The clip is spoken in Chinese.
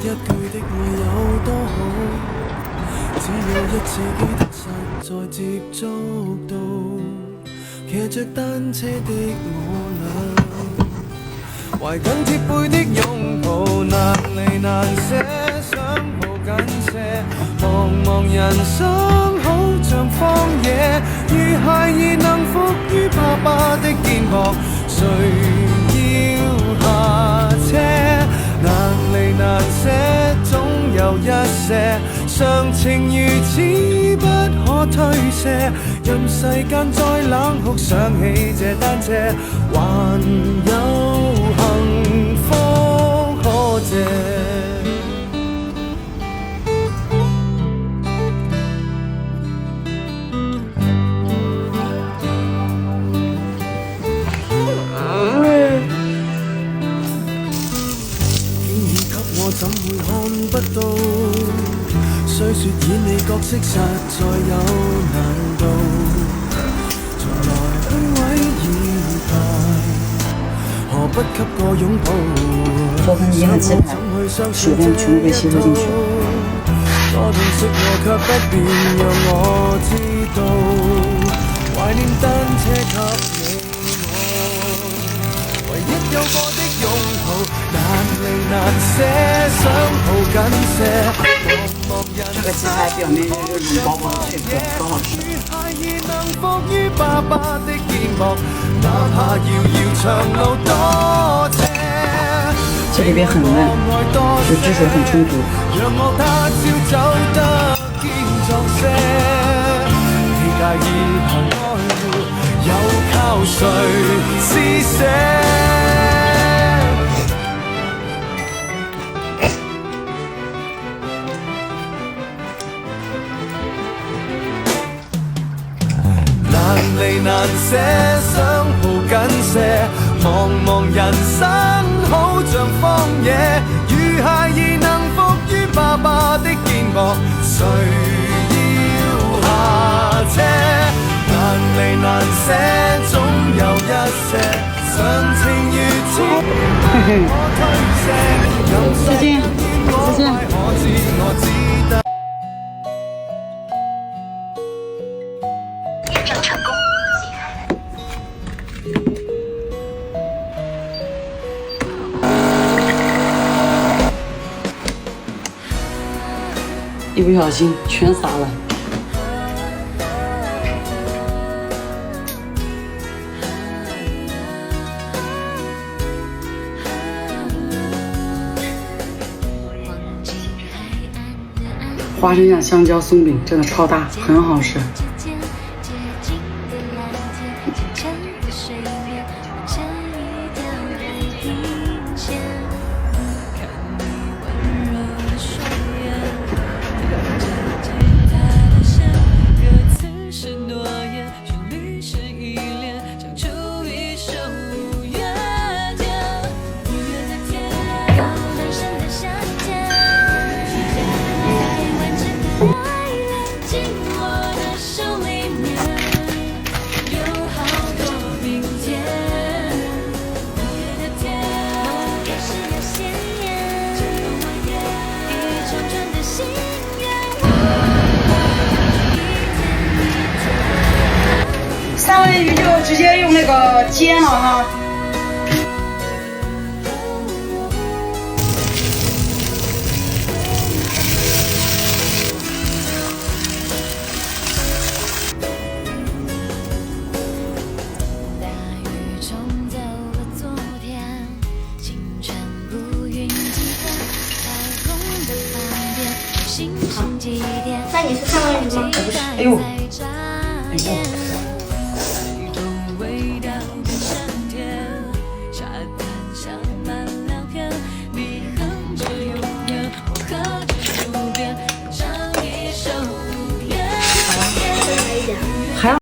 一句的愛有多好，只有一次記得實在接觸到，騎着單車的我倆，懷緊貼背的擁抱，難離難捨，想抱緊些，茫茫人生好像荒野，如孩兒能伏於爸爸的肩膊，誰要下車？難離難捨，總有一些常情如此不可推卸，任世間再冷酷，想起這單車，還有幸福可借。怎會看不到？雖說演你角色實在有難度，從來虛偽以待，何不給個擁抱？我跟你很期待，薯片全部被吸收進去。多痛惜我卻不便讓我知道，懷念單車給你我，唯一有過的擁抱。難離難捨，想抱緊些。這個雞排表面是軟薄薄的脆皮，很好吃。能伏於爸爸的肩膊，哪怕遙遙長路多斜。這裡邊很嫩，有汁水很充足。讓我他朝走得堅壯些，期待以後愛護，又靠誰施捨？難離難捨，想抱緊些，茫茫人生好像荒野，如孩兒能伏於爸爸的肩膊，誰要下車？難離難捨，總有一些常情如此不可推卸，任世間我快可知我只得。一不小心全灑了。花生酱香蕉松饼真的超大，很好吃。三文鱼就直接用那个煎了哈。那你是三文鱼吗？不是，哎呦，哎呦。